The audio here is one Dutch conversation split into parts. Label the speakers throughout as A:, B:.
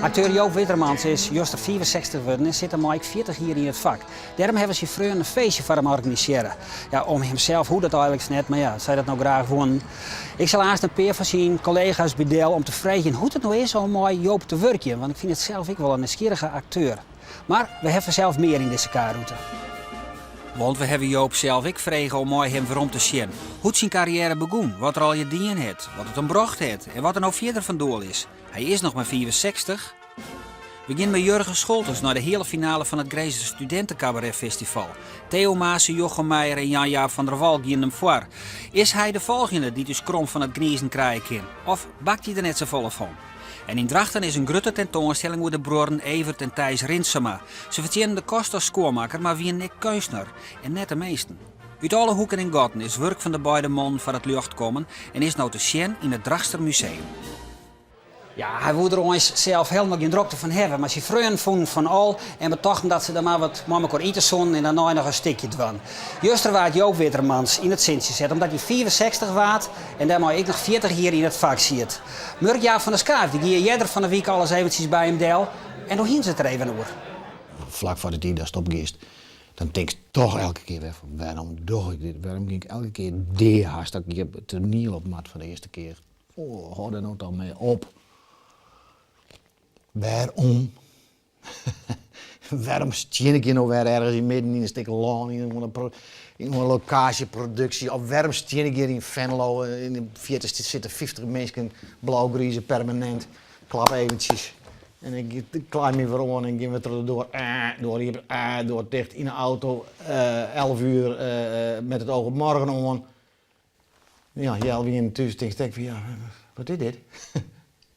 A: Acteur Joop Wittermans is juist 64 geworden en zit al 40 jaar in het vak. Daarom hebben ze vroeger een feestje voor hem organiseren. Ja, om hemzelf, hoe dat eigenlijk net, maar ja, zij dat nou graag wonen. Ik zal haast een paar van zijn collega's bedelen om te vragen hoe het nou is om mooi Joop te werken. Want ik vind het zelf ook wel een nieuwsgierige acteur. Maar we hebben zelf meer in deze kaarroute. Want we hebben Joop zelf ik vregen om mooi hem waarom te zien. Hoe zijn carrière begon, wat er al je dien heeft, wat het hem bracht heeft en wat er nou verder vandoor is. Hij is nog maar 64. We beginnen met Jurgen Scholtens naar de hele finale van het Grezen Studentencabaret Festival. Theo Maassen, Jochem Meijer en Jan-Jaap van der Wal gaan hem voor. Is hij de volgende die dus krom van het gniezen krijgen kan? Of bakt hij er net zo volle van? En in Drachten is een grote tentoonstelling over de broeren Evert en Thijs Rinsema. Ze verdienen de kost als schoonmaker, maar wie een nek kunstner. En net de meesten. Uit alle hoeken en gaten is werk van de beide mannen van het lucht komen en is nou te zien in het Drachtster Museum. Ja, hij wilde er ons zelf helemaal geen drukte van hebben, maar ze vreun vonden van al en betochten dat ze er maar wat met elkaar eten zonden en daarna nog een stukje doen. Juster waard Joop Wittermans in het zintje zet, omdat hij 64 waard en daarmee ik nog 40 hier in het vak zit. Murk van der Schaaf, die ging jeder van de week alles eventjes bij hem deel en hoe ging ze het er even over?
B: Vlak voor de tijd dat stopgeest, dan denk ik toch elke keer weer van waarom doe ik dit? Waarom ging ik elke keer haast dat ik het toneel op mat voor de eerste keer? Oh, hou er nou toch mee op. Waarom? Waarom stien ik je nou weer ergens in midden in een stuk laan, in een locatieproductie? Of waarom stien ik hier in Venlo, in de 40 zitten 50 mensen, blauwgriezen permanent, klap eventjes. En ik klaar me weer om en ik ga weer door dicht in een auto, 11 uur met het oog op morgen om. Ja, jij weer in de tussentijd denk van ja, wat is dit?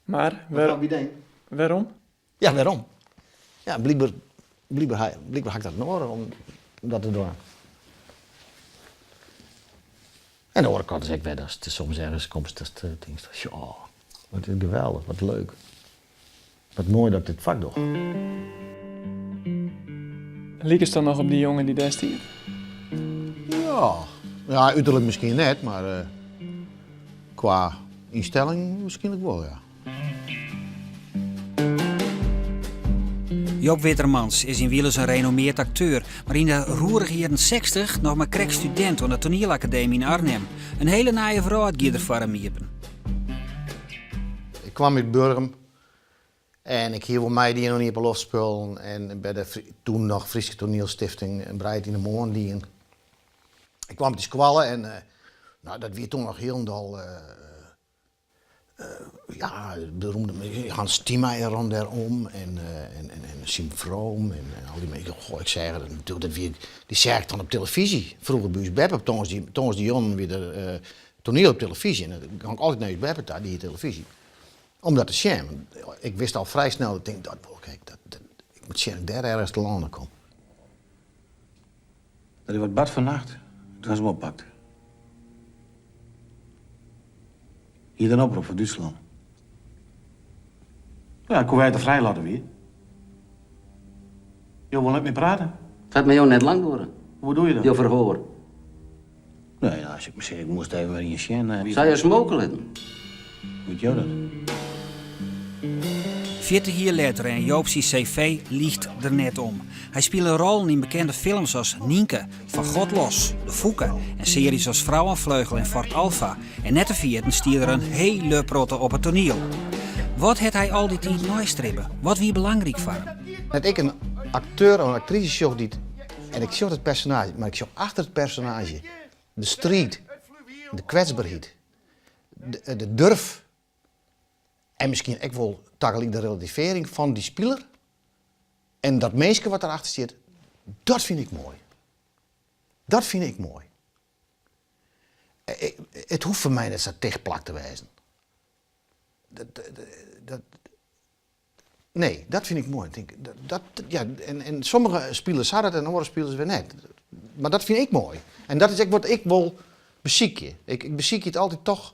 C: Maar waarom?
B: Ja, waarom? Ja, blijkbaar had ik dat nodig om dat te doen. En aan de andere kant zeg ik wel, dat het soms ergens komt, dat je denkt, ja, wat geweldig, wat leuk. Wat mooi dat ik dit vak doe.
C: Liek het dan nog op die jongen die daar stiert?
B: Ja, uiterlijk misschien net, maar qua instelling misschien ook wel, ja.
A: Joop Wittermans is in Wielers een renommeerd acteur, maar in de roerige jaren 60 nog maar krek student aan de toneelacademie in Arnhem. Een hele naaie vrouw had er voor hem hiepen.
B: Ik kwam uit Burgum en ik hield mij die nog niet op lofspullen en bij de toen nog Friese Toneelstichting een breid in de Moorndien. Ik kwam met die squallen en dat weer toen nog helemaal ja, beroemde Hans Stiemeyer rondom en Sim Vroom en al die mensen. Goh, ik zeg het natuurlijk, die zeg ik dan op televisie. Vroeger bij ons Beppe, toen die jongen weer toneel op televisie. En dan ging ik altijd naar Beppe daar, die televisie. Om dat te zien. Ik wist al vrij snel, ik denk, ik moet zien dat ik daar ergens te landen kom.
D: Dat hij wat bad vannacht, toen gaan ze hem oppakt. Hier dan oproep voor Duitsland. Ja, ik kon wij het vrij laten weer. Je wil niet meer praten.
E: Het gaat met jou net lang door.
D: Hoe doe je dat?
E: Je verhoor.
D: Nee, ja, als ik me zeg, ik moest even in je sjen.
E: Zou je smokelen?
D: Weet je dat?
A: 40 jaar later en Joop zijn cv liegt er net om. Hij speelt een rol in bekende films als Nienke, Van God Los, De Foeken en series als Vrouwenvleugel en Fort Alpha. En net te vierten stier er een hele protte op het toneel. Wat had hij al die tijd naaistrippen? Wat wie belangrijk voor hem?
B: Dat ik een acteur of een actrice zag die, en ik zag het personage, maar ik zag achter het personage de strijd, de kwetsbaarheid, de durf en misschien ook wel de relativering van die speler. En dat meisje wat erachter zit, dat vind ik mooi. Dat vind ik mooi. Het hoeft voor mij net zo tegenplak te wijzen. Nee, dat vind ik mooi. En sommige spelers hadden het en andere spelers weer net. Maar dat vind ik mooi. En dat is ook wat ik wil bezieken. Ik beziek het altijd toch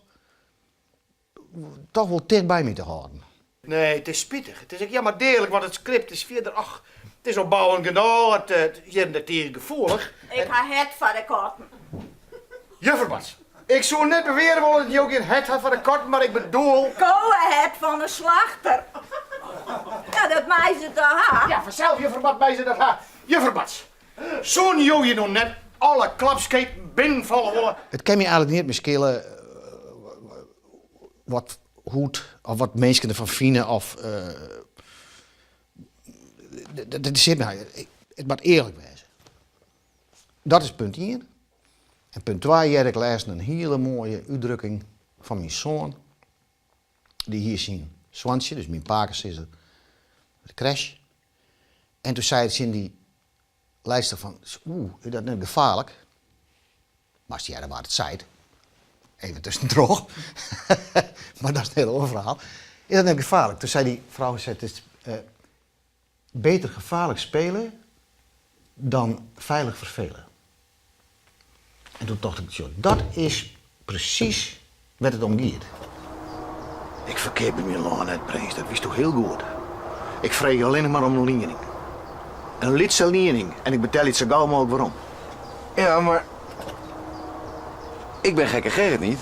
B: wel dicht bij me te houden.
F: Nee, het is spittig. Het is ook, ja, maar degelijk, want het script is verder, ach, het is opbouwend genau, het is tegen gevoelig.
G: Ik ga het van de korten.
F: Jufferbats, ik zou net beweren willen dat je ook in het had van de korten, maar ik bedoel...
G: Koe het van de slachter. dat meisje te ha.
F: Ja, vanzelf, jufferbad, meisje dat ha. Jufferbad. Zo'n je nog net alle klapsketen binnenvallen willen.
B: Het kan me eigenlijk niet meer schelen wat mensen ervan vinden of... Dat zit mij. Het moet eerlijk wezen. Dat is punt 1. En punt 2, heb ik laatst een hele mooie uitdrukking van mijn zoon. Die hier zien, Zwansje, dus mijn pakers is de crash. En toen zei het in die lijster van, is dat net gevaarlijk? Maar als jij waar het zei, even tussendroog, maar dat is een heel ander verhaal. Is dat net gevaarlijk? Toen zei die vrouw, het is beter gevaarlijk spelen dan veilig vervelen. En toen dacht ik, joh, dat is precies wat het om gaat.
F: Ik verkeer bij mijn loon net, Prins, dat wist toch heel goed. Ik vreeg alleen maar om een lening. Een lidse lening en ik betaal iets zo gauw mogelijk waarom.
H: Ja, maar ik ben gekke Gerrit niet.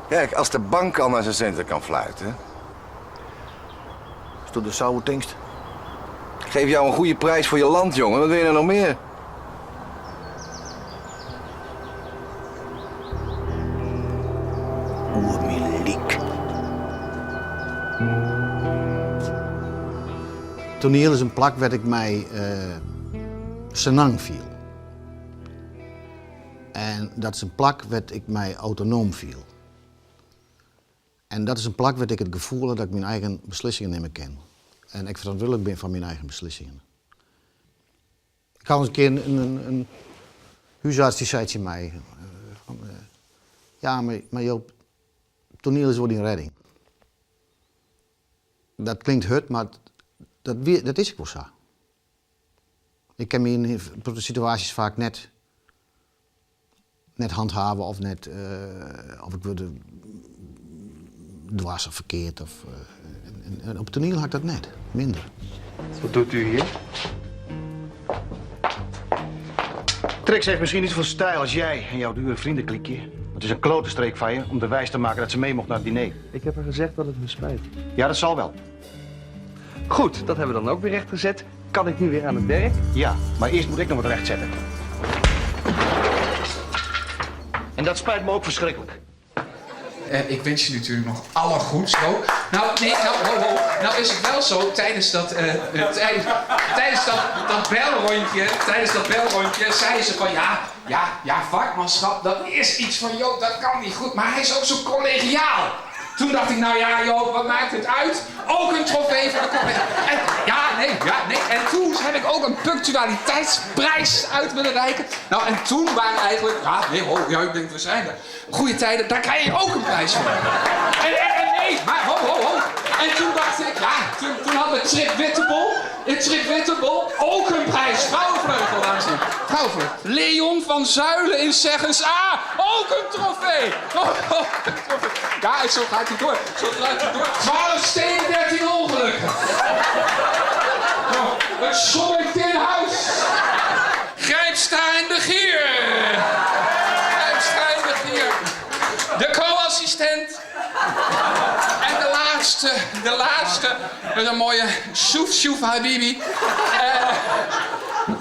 H: Kijk, als de bank al naar zijn centen kan fluiten.
F: Is dat de sauwe tingst?
H: Ik geef jou een goede prijs voor je land, jongen. Wat wil je nou nog meer?
F: Oermiliek.
B: Toneel is een plak waar ik mij senang viel. En dat is een plak waar ik mij autonoom viel. En dat is een plak waar ik het gevoel heb dat ik mijn eigen beslissingen nemen kan. En ik verantwoordelijk ben van mijn eigen beslissingen. Ik had eens een keer een huisarts die zei tegen mij... ja, maar Joop, toneel is wel een redding. Dat klinkt hard, maar dat is ik wel zo. Ik kan me in situaties vaak net handhaven of net... of ik word dwars of verkeerd. En op toneel had ik dat net, minder.
H: Wat doet u hier?
F: Trix heeft misschien niet zoveel stijl als jij en jouw dure vriendenklikje. Het is een klote streek van je om de wijs te maken dat ze mee mocht naar het diner.
I: Ik heb haar gezegd dat het me spijt.
F: Ja, dat zal wel.
I: Goed, dat hebben we dan ook weer rechtgezet. Kan ik nu weer aan het werk?
F: Ja, maar eerst moet ik nog wat rechtzetten. En dat spijt me ook verschrikkelijk.
J: Ik wens je natuurlijk nog alle goeds. Nou, nee, nou is het wel zo, tijdens dat belrondje zei ze van ja, vakmanschap, dat is iets van Joop, dat kan niet goed, maar hij is ook zo collegiaal. Toen dacht ik, nou ja, Joop, wat maakt het uit? Ook een trofee voor de collega. Nee. En toen heb ik ook een punctualiteitsprijs uit willen reiken. Nou, en toen waren eigenlijk... ik denk, we zijn er. Goeie tijden, daar krijg je ook een prijs voor. Nee, maar ho. En toen dacht ik, toen had het Trip Wittebol ook een prijs. Vrouwenvleugel, dames en heren. Vrouwenvleugel. Leon van Zuilen in Zeggens A, ook een trofee. Ja, zo gaat hij door. 12 stenen, 13 ongelukken. Een sommig in huis. Grijpsta in de gier. De co-assistent. En de laatste, met een mooie Soef Habibi.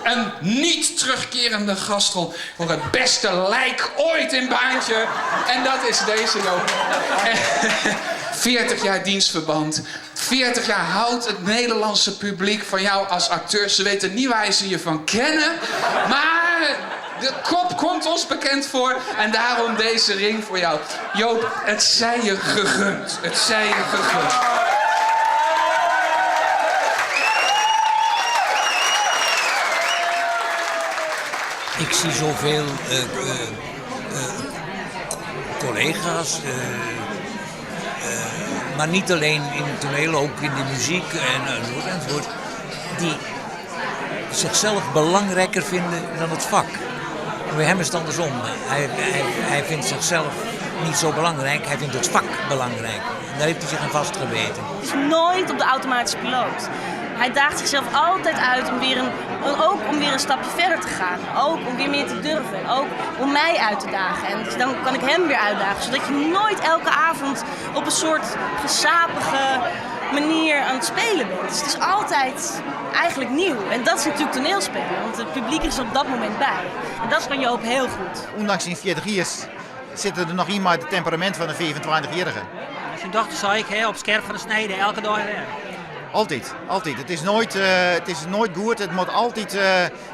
J: Een niet terugkerende gastrol voor het beste lijk ooit in Baantje. En dat is deze Joop. 40 jaar dienstverband. 40 jaar houdt het Nederlandse publiek van jou als acteur. Ze weten niet waar ze je van kennen. Maar de kop komt ons bekend voor. En daarom deze ring voor jou. Joop, het zij je gegund. Het zij je gegund.
K: Ik zie zoveel collega's, maar niet alleen in het toneel, ook in de muziek enzovoort, die zichzelf belangrijker vinden dan het vak. Bij hem is het andersom. Hij vindt zichzelf niet zo belangrijk, hij vindt het vak belangrijk. En daar heeft hij zich aan vastgebeten.
L: Het is nooit op de automatische piloot. Hij daagt zichzelf altijd uit om weer een stapje verder te gaan. Ook om weer meer te durven. En ook om mij uit te dagen. En dus dan kan ik hem weer uitdagen. Zodat je nooit elke avond op een soort gesapige manier aan het spelen bent. Dus het is altijd eigenlijk nieuw. En dat is natuurlijk toneelspelen, want het publiek is op dat moment bij. En dat kan Joop heel goed.
F: Ondanks die 40 jaar zit er nog iemand het temperament van een 24-jarige.
A: Als je dochter zei ik op scherp van de snede, elke dag weer.
F: Altijd, altijd. Het is nooit goed. Het moet altijd,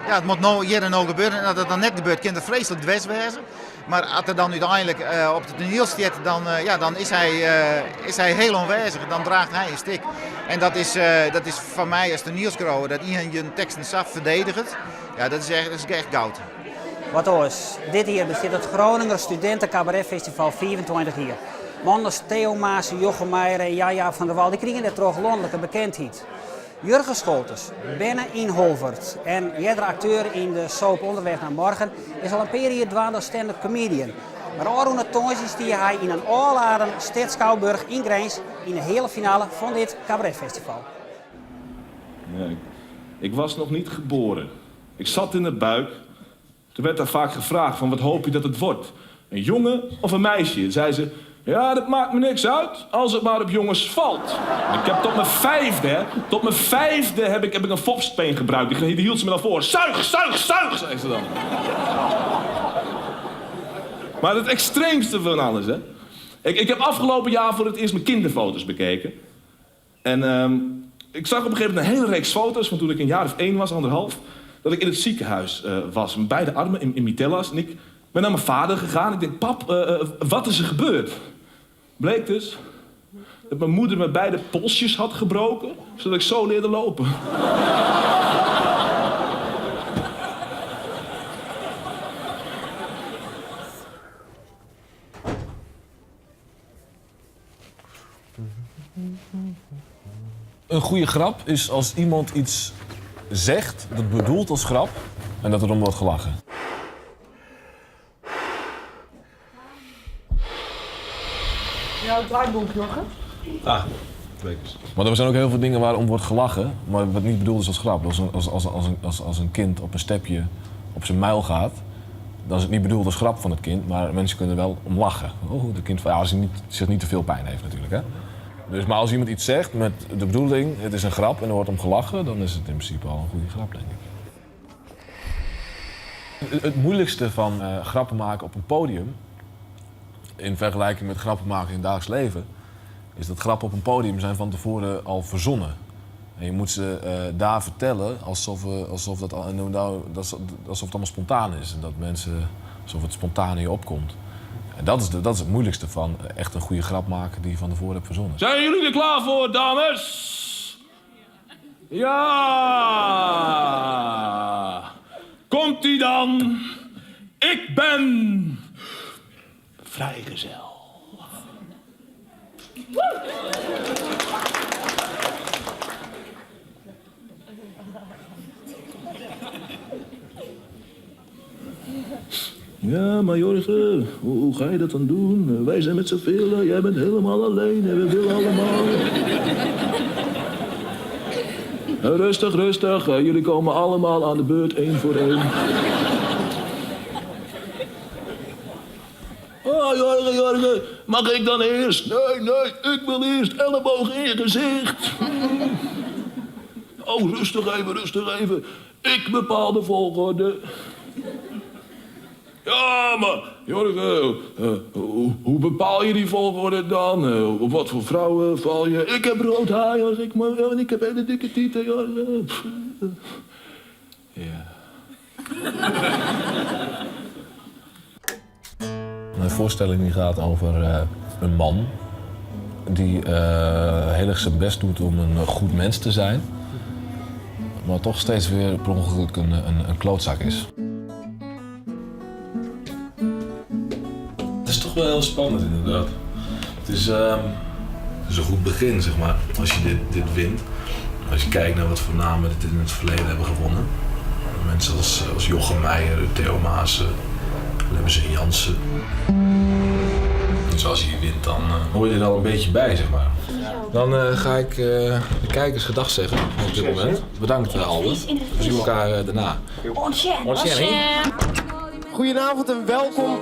F: het moet nou hier en nou gebeuren. En als dat dan net gebeurt, kan het vreselijk dwars wezen. Maar als er dan uiteindelijk op de toneel staat, dan is hij heel onwijzig. Dan draagt hij een stik. En dat is van mij als toneelschrijver, dat iemand je teksten zelf verdedigt. Ja, dat is echt goud.
A: Wat oors, dit hier bestaat het Groninger Studenten Cabaret Festival 24 jaar. Manders Theo Maas, Jochem Meijer en Jaja van der Wal, die kregen er toch landelijke bekendheid. Jurgen Scholters, Benne Inholvert en jeder acteur in de soap Onderweg naar Morgen is al een periode dwaande stand-up comedian. Maar Arune Toijs stier hij in een alladen Stad Schouwburg in Grijns in de hele finale van dit cabaretfestival.
M: Nee, ik was nog niet geboren. Ik zat in de buik. Toen werd daar vaak gevraagd van wat hoop je dat het wordt? Een jongen of een meisje? Zei ze, ja, dat maakt me niks uit als het maar op jongens valt. En ik heb tot mijn vijfde heb ik een fopspeen gebruikt. Die hield ze me dan voor. Zuig, zuig, zuig, zei ze dan. Maar het extreemste van alles, hè. Ik heb afgelopen jaar voor het eerst mijn kinderfoto's bekeken. En ik zag op een gegeven moment een hele reeks foto's van toen ik een jaar of 1 was, 1,5. Dat ik in het ziekenhuis was, met beide armen in mitellas. En ik ben naar mijn vader gegaan. Ik denk, pap, wat is er gebeurd? Bleek dus dat mijn moeder me beide polsjes had gebroken, zodat ik zo leerde lopen.
N: Een goede grap is als iemand iets zegt dat bedoelt als grap en dat erom wordt gelachen.
O: Jouw draaiboek, Jochem?
N: Ah, maar er zijn ook heel veel dingen waarom wordt gelachen, maar wat niet bedoeld is als grap. Als een kind op een stepje op zijn muil gaat, dan is het niet bedoeld als grap van het kind, maar mensen kunnen er wel om lachen. Oh, het kind, als hij zich niet te veel pijn heeft natuurlijk, hè. Dus, maar als iemand iets zegt met de bedoeling, het is een grap en er wordt om gelachen, dan is het in principe al een goede grap, denk ik. Het moeilijkste van grappen maken op een podium, in vergelijking met grappen maken in het dagelijks leven, is dat grappen op een podium zijn van tevoren al verzonnen. En je moet ze daar vertellen alsof het allemaal spontaan is. En dat mensen, alsof het spontaan in je opkomt. En dat is het moeilijkste van echt een goede grap maken die je van tevoren hebt verzonnen.
M: Zijn jullie er klaar voor, dames? Ja! Komt-ie dan? Ik ben vrijgezel. Ja, maar Jorgen, hoe ga je dat dan doen? Wij zijn met z'n vieren, jij bent helemaal alleen en we willen allemaal. Rustig, rustig. Jullie komen allemaal aan de beurt, 1 voor 1. Oh, Jorgen, mag ik dan eerst? Nee, ik wil eerst elleboog in je gezicht. Oh, rustig even. Ik bepaal de volgorde. Ja, maar Jorgen, hoe bepaal je die volgorde dan? Op wat voor vrouwen val je? Ik heb rood haar, Jorgen, ik heb hele dikke tieten, Jorgen. Ja.
N: Mijn voorstelling die gaat over een man die heel erg zijn best doet om een goed mens te zijn, maar toch steeds weer per ongeluk een klootzak is. Het is toch wel heel spannend inderdaad. Het is een goed begin, zeg maar, als je dit wint. Als je kijkt naar wat voor namen dit in het verleden hebben gewonnen. Mensen als Jochem Meijer, Theo Maas, Lemmens en Jansen. Dus als je wint, dan hoor je er al een beetje bij, zeg maar. Dan ga ik de kijkers gedag zeggen op dit moment. Bedankt, Albert. We zien elkaar daarna.
O: Goedenavond en welkom.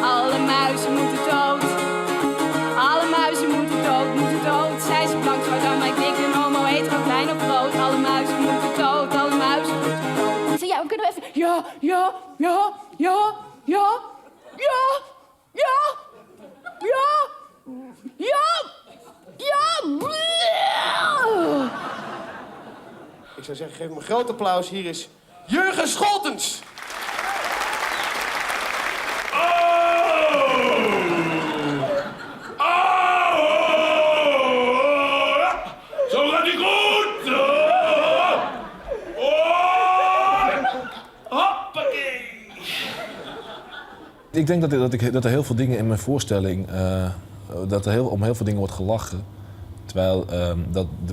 G: Alle muizen moeten dood. Alle muizen moeten dood. Zij zijn blank, zwart, dan mijn dik.
O: Ik zou zeggen, geef hem een groot applaus. Hier is Jurgen Scholtens.
M: Zo gaat hij goed! Hoppakee!
N: Ik denk dat er heel veel dingen in mijn voorstelling, om heel veel dingen wordt gelachen. Terwijl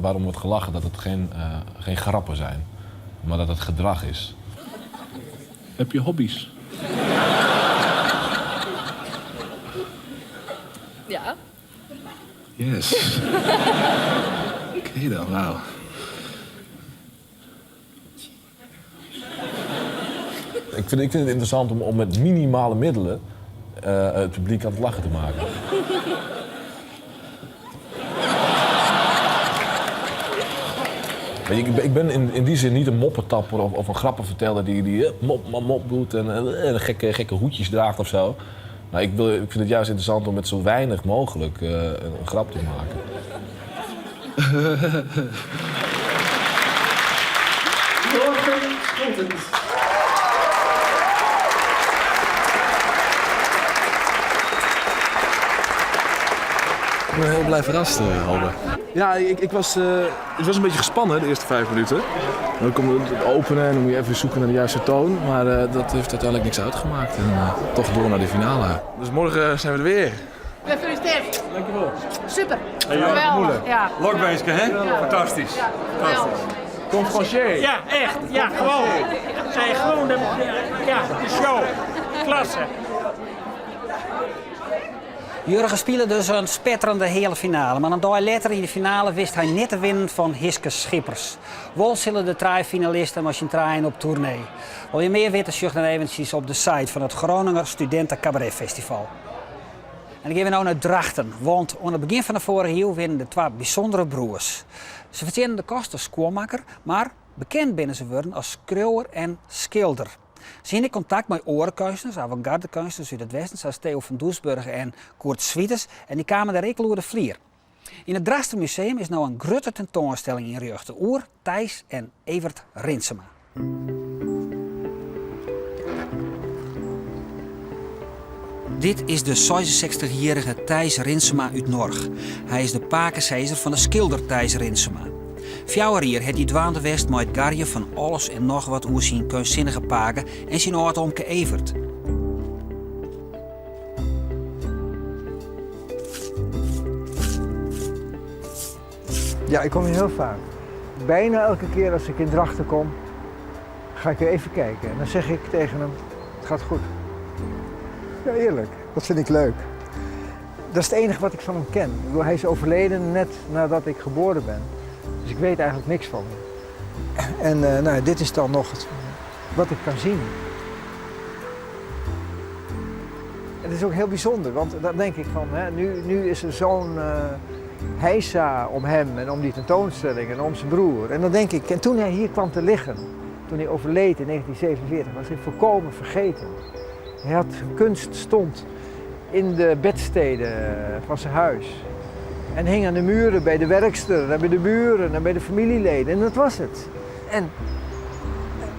N: waarom wordt gelachen, dat het geen grappen zijn, maar dat het gedrag is.
M: Heb je hobby's?
G: Ja.
M: Yes. Oké dan, wauw.
N: Ik vind het interessant om met minimale middelen het publiek aan het lachen te maken. Ik ben in die zin niet een moppetapper of een grappenverteller die mop doet en gekke hoedjes draagt of zo. Maar ik vind het juist interessant om met zo weinig mogelijk een grap te maken.
O: Jurgen Scholtens.
P: Ik ben heel blij verrast, Albert. Ja, het was een beetje gespannen de eerste 5 minuten. Dan komt het openen en dan moet je even zoeken naar de juiste toon. Maar dat heeft uiteindelijk niks uitgemaakt. En toch door naar de finale. Dus morgen zijn we er weer.
G: Gefeliciteerd.
P: Dankjewel.
G: Super.
P: Hey,
G: Geweldig. Ja.
P: Lokbeeske, hè?
G: Ja.
P: Fantastisch.
G: Ja.
P: Fantastisch. Conferencier.
Q: Ja, echt. Ja, gewoon. Zij gewoon de show. Klasse.
A: Jurgen speelde dus een spetterende hele finale. Maar een dag later in de finale wist hij net te winnen van Hiske Schippers. Wel zullen de 3 finalisten maar draaien op tournee. Wil je meer weten, zoek dan eventjes op de site van het Groninger Studenten Cabaret Festival. En dan gaan we nou naar Drachten, want aan het begin van de vorige eeuw werden de 2 bijzondere broers. Ze verdienen de kost als schoonmaker, maar bekend binnen ze worden als schreeuwer en schilder. Ze zijn in contact met orenkunstenaars, avant-garde kunstenaars uit het westen, zoals Theo van Doesburg en Koert Swieters, en die kwamen daar ook door de vlier. In het Drachten Museum is nou een grote tentoonstelling inrichten over Thijs en Evert Rinsema. Dit is de 66-jarige Thijs Rinsema uit Norg. Hij is de pakenzezer van de schilder Thijs Rinsema. 4 jaar heeft hij dwaande west met het garje van alles en nog wat over zijn kunstzinnige paken en zijn oud-omke Evert.
R: Ja, ik kom hier heel vaak. Bijna elke keer als ik in Drachten kom, ga ik weer even kijken. En dan zeg ik tegen hem, het gaat goed. Ja, eerlijk. Dat vind ik leuk. Dat is het enige wat ik van hem ken. Ik bedoel, hij is overleden net nadat ik geboren ben. Dus ik weet eigenlijk niks van hem. En dit is dan nog wat ik kan zien. Het is ook heel bijzonder, want dan denk ik van, nu is er zo'n heisa om hem en om die tentoonstelling en om zijn broer. En dan denk ik, en toen hij hier kwam te liggen, toen hij overleed in 1947, was hij volkomen vergeten. Hij had kunst stond in de bedsteden van zijn huis. En hing aan de muren bij de werkster, en bij de buren en bij de familieleden. En dat was het. En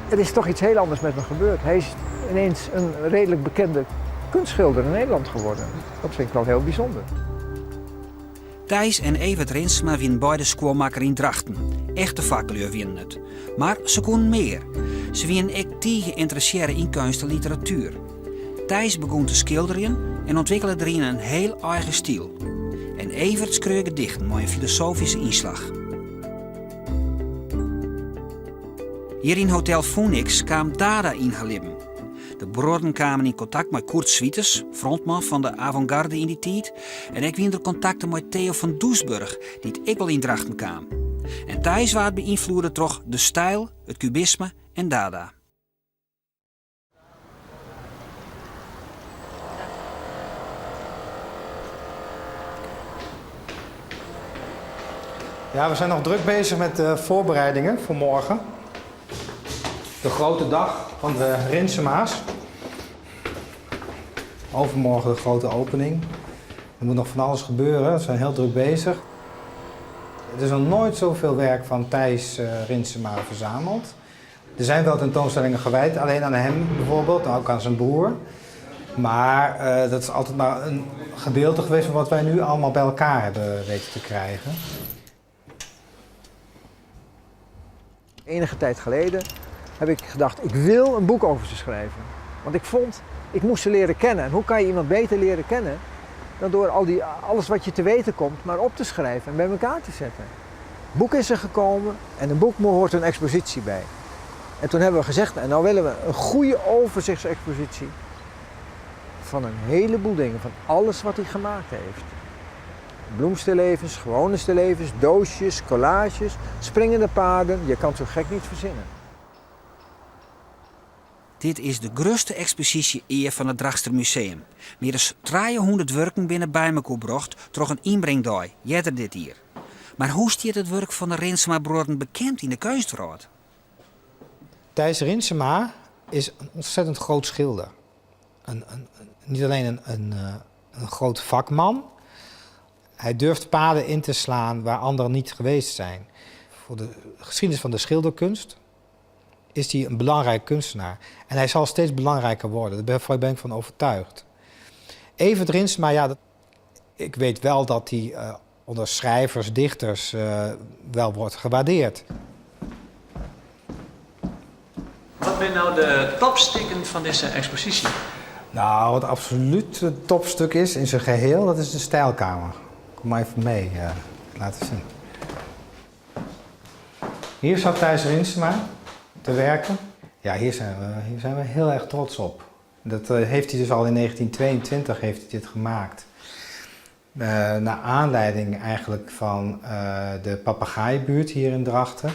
R: er is toch iets heel anders met hem gebeurd. Hij is ineens een redelijk bekende kunstschilder in Nederland geworden. Dat vind ik wel heel bijzonder.
A: Thijs en Evert Rinsema winnen beide schoonmaker in Drachten. Echte vakkleur winnen het. Maar ze konden meer. Ze winnen ook geïnteresseerd in kunst en literatuur. Thijs begon te schilderen en ontwikkelde erin een heel eigen stijl. En Evert schreef gedichten met een filosofische inslag. Hier in Hotel Phoenix kwam Dada ingelibben. De broers kwamen in contact met Koert Swieters, frontman van de avant-garde in die tijd. En ik wiende contacten met Theo van Doesburg, die het ook wel in Drachten kwam. En Thijs werd beïnvloed door de stijl, het cubisme en Dada.
O: Ja, we zijn nog druk bezig met de voorbereidingen voor morgen.
S: De grote dag van de Rinsema's. Overmorgen de grote opening. Er moet nog van alles gebeuren, ze zijn heel druk bezig. Er is nog nooit zoveel werk van Thijs Rinsema verzameld. Er zijn wel tentoonstellingen gewijd, alleen aan hem bijvoorbeeld, en ook aan zijn broer. Maar dat is altijd maar een gedeelte geweest van wat wij nu allemaal bij elkaar hebben weten te krijgen.
R: Enige tijd geleden heb ik gedacht, ik wil een boek over ze schrijven. Want ik vond, ik moest ze leren kennen. En hoe kan je iemand beter leren kennen dan door alles wat je te weten komt, maar op te schrijven en bij elkaar te zetten. Het boek is er gekomen en een boek hoort een expositie bij. En toen hebben we gezegd, en nou willen we een goede overzichtsexpositie van een heleboel dingen, van alles wat hij gemaakt heeft. Bloemstillevens, gewone stillevens, doosjes, collages, springende paarden. Je kan het zo gek niet verzinnen.
A: Dit is de grootste expositie eer van het Drachtster Museum. Meer dan 300 werken binnen bij elkaar gebracht, door een inbrengdag, jeder dit hier. Maar hoe staat het werk van de Rinsema-broers bekend in de kunstwereld?
S: Thijs Rinsema is een ontzettend groot schilder. Niet alleen een groot vakman. Hij durft paden in te slaan waar anderen niet geweest zijn. Voor de geschiedenis van de schilderkunst is hij een belangrijk kunstenaar. En hij zal steeds belangrijker worden, daar ben ik van overtuigd. Evert Rinsema, ja, ik weet wel dat hij onder schrijvers, dichters wel wordt gewaardeerd.
T: Wat zijn nou de topstukken van deze expositie?
S: Nou, wat absoluut het topstuk is in zijn geheel, dat is de stijlkamer. Kom maar even mee laten zien. Hier zat Thijs Rinsema te werken. Ja, hier zijn we heel erg trots op. Dat heeft hij dus al in 1922 heeft hij dit gemaakt. Naar aanleiding eigenlijk van de papegaaienbuurt hier in Drachten.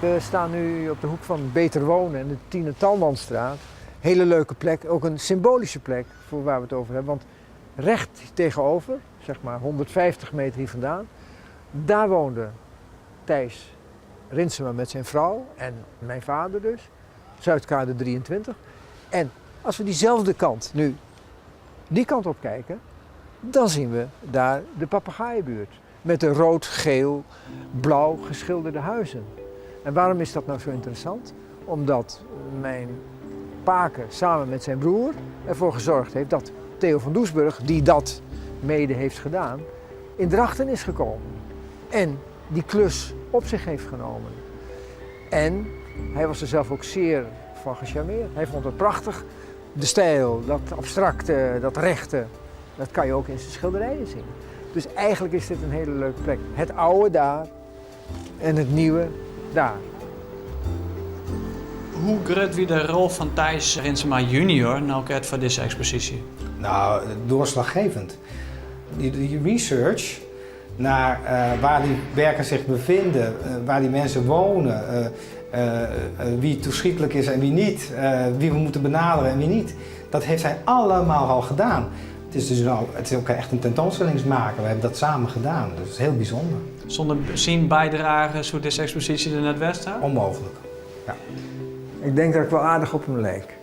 R: We staan nu op de hoek van Beter Wonen en de Tine Talmanstraat. Hele leuke plek, ook een symbolische plek voor waar we het over hebben. Want recht tegenover, zeg maar 150 meter hier vandaan, daar woonde Thijs Rinsema met zijn vrouw en mijn vader dus. Zuidkade 23. En als we diezelfde kant nu, die kant op kijken, dan zien we daar de papegaaienbuurt. Met de rood, geel, blauw geschilderde huizen. En waarom is dat nou zo interessant? Omdat mijn paker samen met zijn broer ervoor gezorgd heeft dat Theo van Doesburg, die dat mede heeft gedaan, in Drachten is gekomen. En die klus op zich heeft genomen. En hij was er zelf ook zeer van gecharmeerd. Hij vond het prachtig. De stijl, dat abstracte, dat rechte, dat kan je ook in zijn schilderijen zien. Dus eigenlijk is dit een hele leuke plek. Het oude daar en het nieuwe daar.
T: Hoe groot wie de rol van Thijs Rinsema junior nou kent voor deze expositie?
S: Nou, doorslaggevend. Die research naar waar die werken zich bevinden, waar die mensen wonen, wie toeschietelijk is en wie niet, wie we moeten benaderen en wie niet. Dat heeft hij allemaal al gedaan. Het is ook echt een tentoonstellingsmaker, we hebben dat samen gedaan, dus het is heel bijzonder.
T: Zonder zijn bijdrage zou deze expositie er net weg staan?
S: Onmogelijk, ja.
R: Ik denk dat ik wel aardig op hem leek.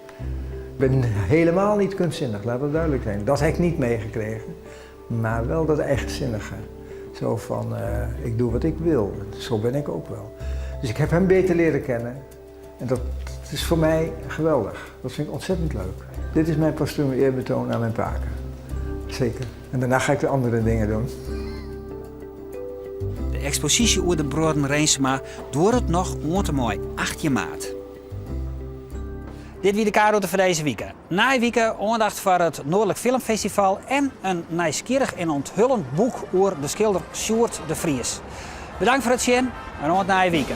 R: Ik ben helemaal niet kunstzinnig, laat dat duidelijk zijn. Dat heb ik niet meegekregen, maar wel dat eigenzinnige. Zo van, ik doe wat ik wil, zo ben ik ook wel. Dus ik heb hem beter leren kennen en dat is voor mij geweldig. Dat vind ik ontzettend leuk. Dit is mijn postume eerbetoon aan mijn paken. Zeker. En daarna ga ik de andere dingen doen.
A: De expositie over de broers Rinsema door het nog mooi 8 maart. Dit was de kaarten voor deze week. Na week aandacht voor het Noordelijk Filmfestival en een nieuwsgierig en onthullend boek over de schilder Sjoerd de Vries. Bedankt voor het zien en tot na week.